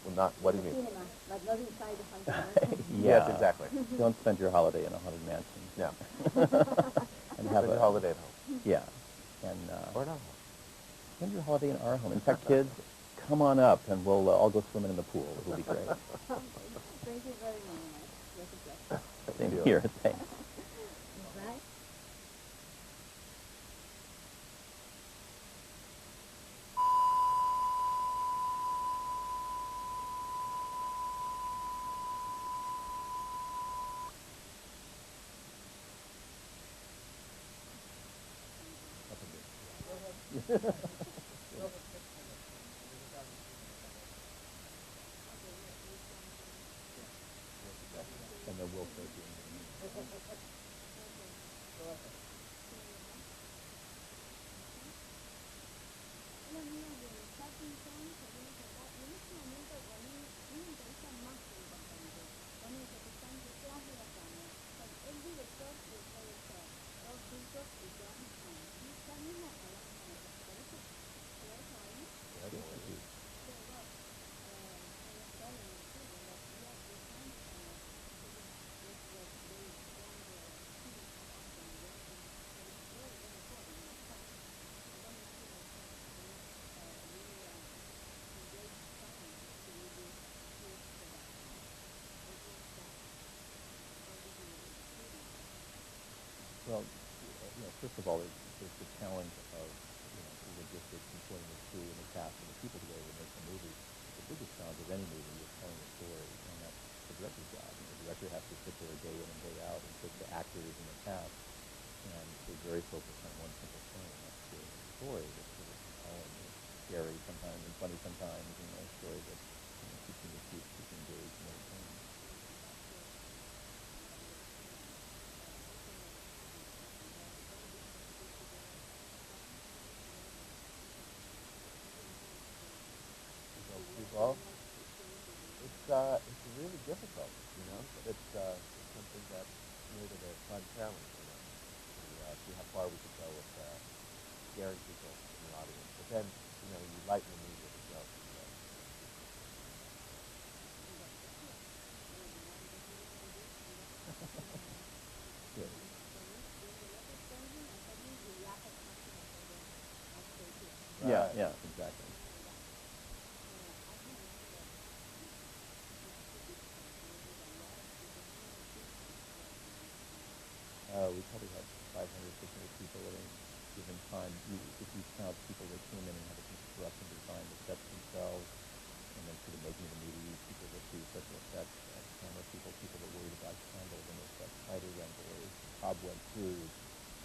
Well, not, what do you mean? Cinema, but not inside the fantasy. Yes, exactly. Don't spend your holiday in a haunted mansion. Yeah. And have Spend your holiday at home. Yeah. And Or not home. spend your holiday in our home. In fact, kids, come on up and we'll all go swimming in the pool. It'll be great. Thank you very much. It was a pleasure. Same you. here. Thanks. Bye. will start doing it. Hola amigos de Parkinson, seguimos acá y en este momento con una entrevista más que importante, con el que están detrás de la cámara, con el director y el productor, todos juntos y todas las manos. Y ya mismo hablamos con ellos, ¿te parece? ¿Te parece ahí? Thank you. So, well, I was telling you too, when that we are behind camera, this was very strong team often working, but it's very, very important in the part. And then you see like really engaged time to do this huge production. What was that? How did you experience that? Well, first of all, there's the challenge of, the logistics and pulling the crew and the cast and the people together to make the movie. But the biggest challenge of any movie is telling a story, and that's the director's job. The director has to sit there day in and day out and take the actors and the cast, and they're very focused on one simple thing, and that's the story that's sort of compelling, scary sometimes and funny sometimes, a story that keeps you engaged and entertained. Well, it's really difficult, but it's something that made it a fun challenge, to see how far we could go with scaring people in the audience. But then, you lighten the mood with a joke. Good. Right. Yeah, exactly. We probably had 500, 600 people at any given time. If you count people that came in and had to construct and design the sets themselves, and then for the making of the movie, people that do special effects, camera people, people that worried about candles and their sets, spider rentals, cobweb crews,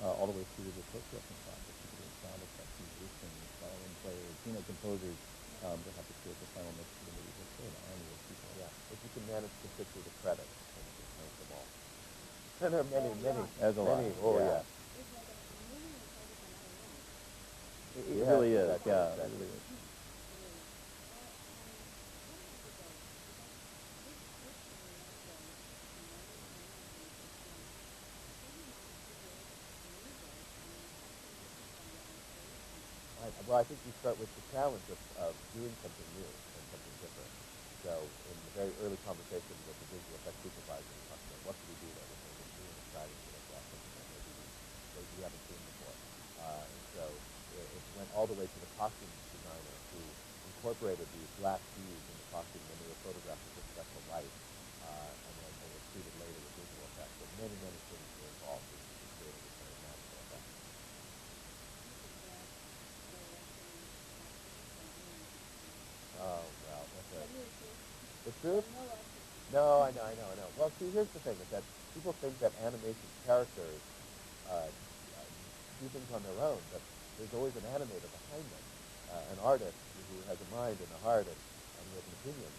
all the way through the post-production process, people doing sound effects, musicians, violin players, composers that have to create the final mix for the movie. It's sort of an army of people. Yeah, if you can manage to sit through the credits, then you can count them all. And there are many, There's a lot. many. Oh, yeah. It really is. Exactly, Yeah, exactly. it really is. Well, I think you start with the challenge of doing something new and something different. So in the very early conversation with the visual effects supervisor, we talked about what can we do that was something new and exciting to us, something that maybe we haven't seen before. And so it went all the way to the costume designer who incorporated these glass beads in the costume when they were photographed with special light, and then they were treated later with visual effects. So many, many things were involved in creating this kind of magical effect. Oh, well, that's the truth? No, I know. Well, see, here's the thing, is that people think that animation characters do things on their own, but there's always an animator behind them, an artist who has a mind and a heart and who has an opinion.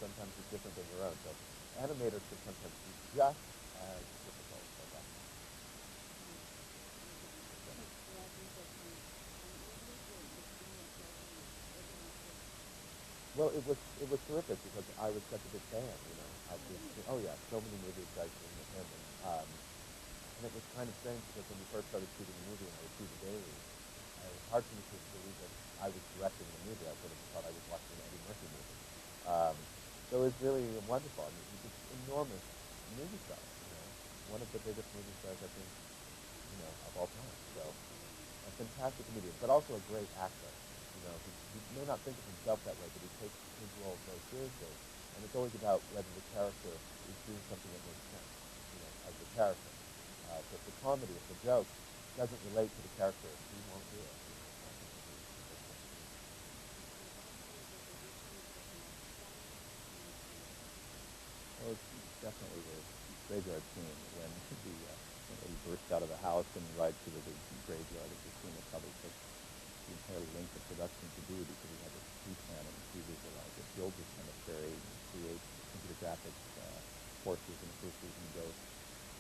Sometimes it's different than your own. So animators can sometimes be just as difficult as us. Well, it was terrific because I was such a big fan, I've seen, oh yeah, so many movies I've seen with him, and it was kind of strange because when we first started shooting the movie and I would see the dailies, it was hard for me to believe that I was directing the movie. I sort of thought I was watching an Eddie Murphy movie. So it was really wonderful. I mean, he's an enormous movie star, one of the biggest movie stars I think, of all time. So a fantastic comedian, but also a great actor. He may not think of himself that way, but he takes his role very seriously. And it's always about whether the character is doing something that makes sense, as the character. So if the comedy, if the joke doesn't relate to the character, he won't do it. Well, it's definitely the graveyard scene when Eddie bursts out of the house and rides through the graveyard. It's a scene that probably takes the entire length of production to do because he had to pre-plan it and pre-visualize it, build this cemetery, and create computer graphics horses in the first season, goats,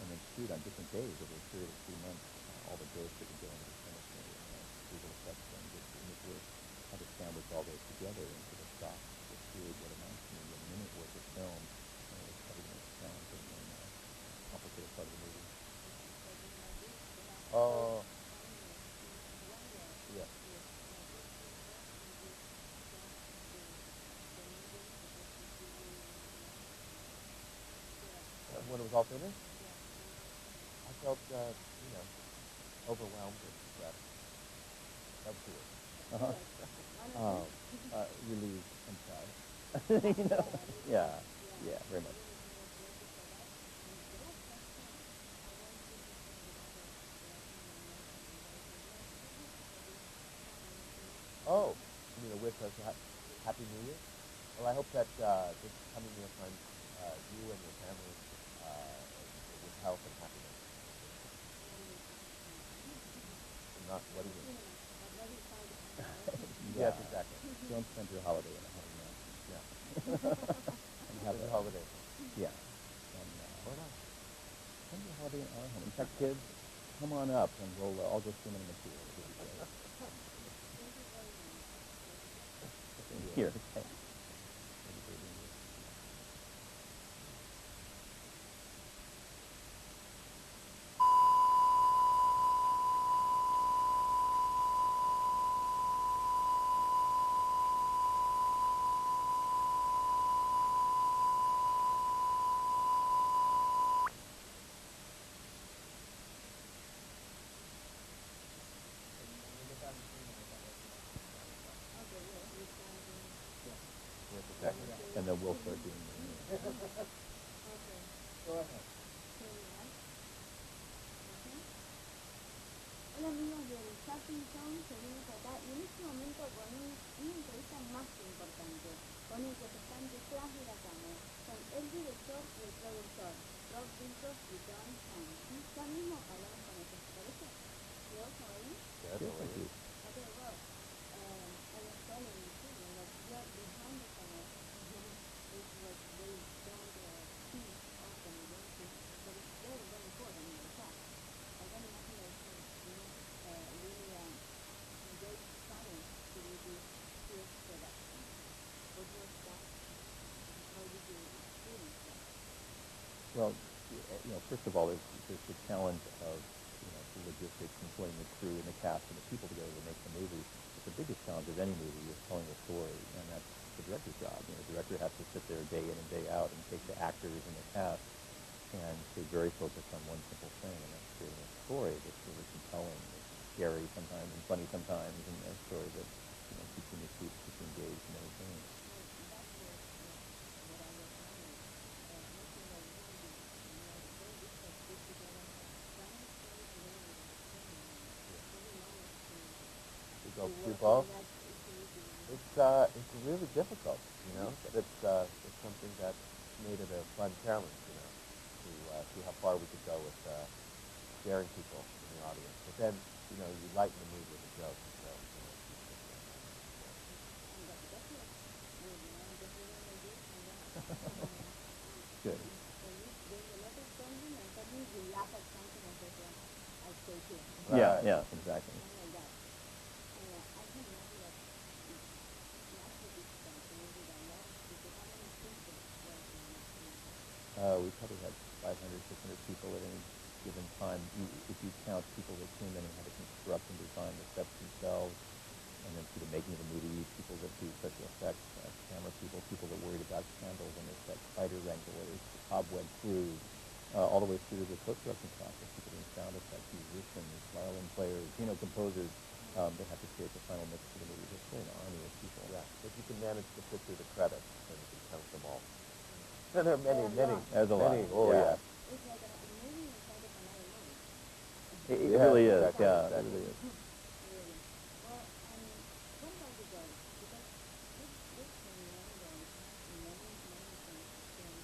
and then shoot on different days over a period of 3 months all the goats that would go into the cemetery, and visual effects and just imagery, how to sandwich all those together into the shot to create what amounts to maybe a minute worth of film. And it was probably the most challenging and complicated part of the movie. Oh, yeah. When it was all finished, I felt, overwhelmed and stressed. Of course. Relieved and proud. You know? Yeah, very much. Oh, you mean a wish us a Happy New Year? Well, I hope that this coming year finds you and your family with health and happiness. And not, what do you mean? Yeah. Yes, exactly. Don't spend your holiday in a home now. Yeah. And have Happy a holiday. Yeah. And, Or not. spend your holiday in our home. In fact, kids, come on up and we'll all go swimming in the pool. It'll be great. Here, thanks. Yes, exactly. And then we'll start doing the Hola amigos del Shopping Zone, seguimos acá y en este momento con una entrevista más que importante, con el que está detrás de la cámara, con el director y el productor, Rob Wilson y John Ham. Y ya mismo hablamos con ellos, ¿te parece? Hello, how are you? Good, Yeah, how are thank you? you. Okay, well, I was telling you too, that you're behind the camera. This was very down the piece often again, but it's very, very important in the shot. I can imagine that really great challenge to do this first production. What was that? How did you experience that? Well, first of all, there's the challenge of, the logistics and putting the crew and the cast and the people together to make the movie. But the biggest challenge of any movie is telling a story, and that's the director's job. The director has to sit there day in and day out and take the actors and the cast and stay very focused on one simple thing, and that's creating a story that's really compelling, that's scary sometimes and funny sometimes, and a story that keeps you in your seat, keeps you engaged and entertained. We go through both. It's really difficult, but it's something that made it a fun challenge, to see how far we could go with scaring people in the audience. But then, you lighten the mood with a joke. So, Good. Right. Yeah, exactly. We probably had 500, 600 people at any given time. If you count people that came in and had to construct and design the sets themselves, and then through the making of the movie, people that do special effects, camera people, people that worried about candles on their set, spider wranglers, cobweb crews, all the way through to the post-production process, people doing sound effects, musicians, violin players, composers. They have to create the final mix for the movie. It's really an army of people. yeah, if you can manage to sit through the credits, then you can count them all. And there are many, many. There's a lot. Many. Oh, yeah. It's like a movie inside of another movie. It Yeah, really is. exactly, Yeah, exactly. it really is. Really. Well, what about the goals? Because this premiere goes many, many things.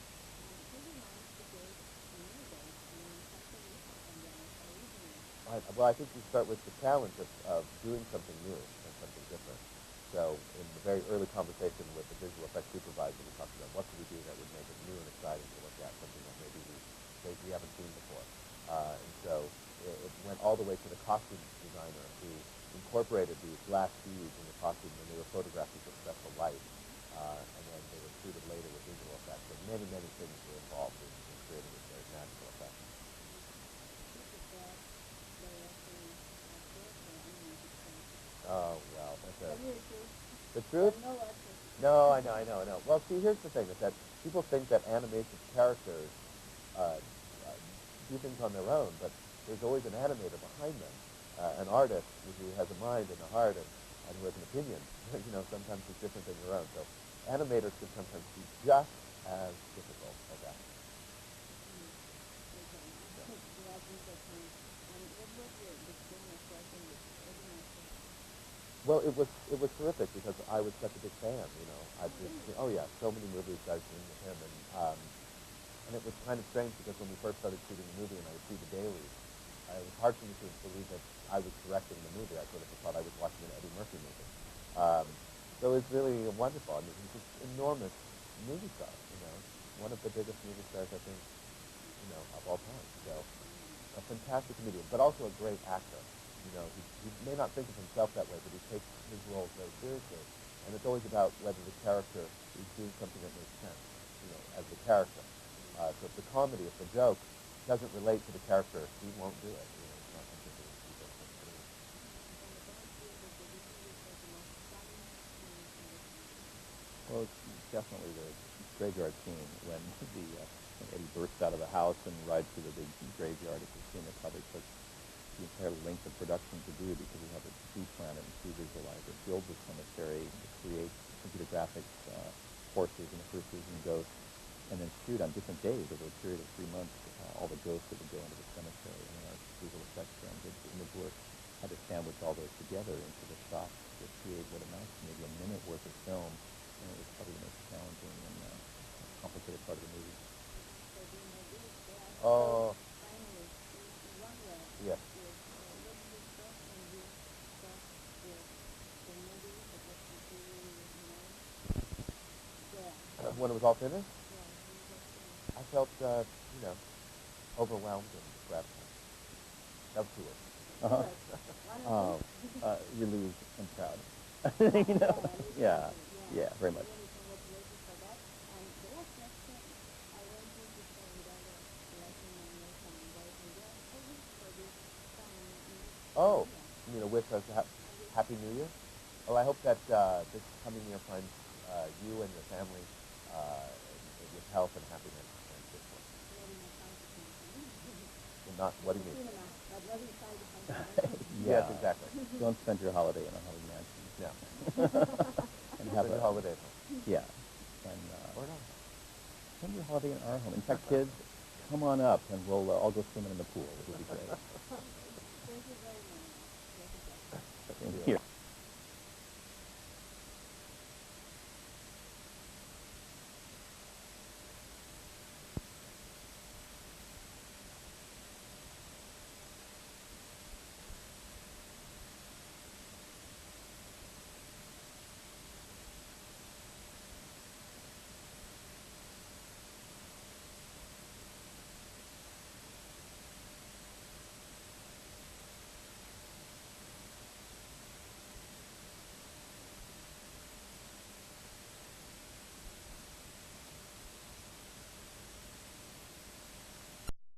How do you manage to create new goals and something different from the original? Well, I think you start with the challenge of doing something new and something different. so in the very early conversation with the visual effects supervisor, we talked about what could we do that would make it new and exciting to look at, something that maybe we haven't seen before. And so it went all the way to the costume designer who incorporated these glass beads in the costume when they were photographed with special light, and then they were treated later with visual effects. So many, many things were involved in creating this very magical effect. Oh, well, that's a... The truth? No, I know. Well, see, here's the thing, is that people think that animation characters do things on their own, but there's always an animator behind them, an artist who has a mind and a heart and who has an opinion. You know, sometimes it's different than your own. So animators can sometimes be just as difficult as actors. Well, it was terrific because I was such a big fan. You know, I've just oh yeah, so many movies I've seen with him, and it was kind of strange because when we first started shooting the movie and I would see the dailies, it was hard for me to believe that I was directing the movie. I sort of thought I was watching an Eddie Murphy movie. So it was really wonderful. I mean, he's this enormous movie star. You know, one of the biggest movie stars I think, you know, of all time. So a fantastic comedian, but also a great actor. You know, he may not think of himself that way, but he takes his roles very seriously. And it's always about whether the character is doing something that makes sense, you know, as the character. So if the comedy, if the joke doesn't relate to the character, he won't do it. You know, it's not something that people can do. Well, it's definitely the graveyard scene when when Eddie bursts out of the house and rides through the big graveyard. It's a scene that probably took the entire length of production to do because we have to pre-plan it and pre-visualize it, build the cemetery, create computer graphics, horses and hearses and ghosts, and then shoot on different days over a period of 3 months all the ghosts that would go into the cemetery. And our visual effects firm did image work, had to sandwich all those together into the shots to create what amounts to maybe a minute worth of film, and it was probably the most challenging and complicated part of the movie. Oh, yes. When it was all finished, I felt, you know, overwhelmed and gratified. That was 2 words. Relieved and proud. You know? Yeah, very much. Oh, you mean a wish of Happy New Year? Oh, I hope that this coming year finds you and your family with health and happiness and so forth. Well, not, what do you mean? Yeah. Yes, exactly. Don't spend your holiday in a haunted mansion. Yeah. And have Spend your holiday home. Yeah. And Or not. spend your holiday in our home. In fact, kids, come on up and we'll all go swimming in the pool. It will be great. Thank you very much. Same here.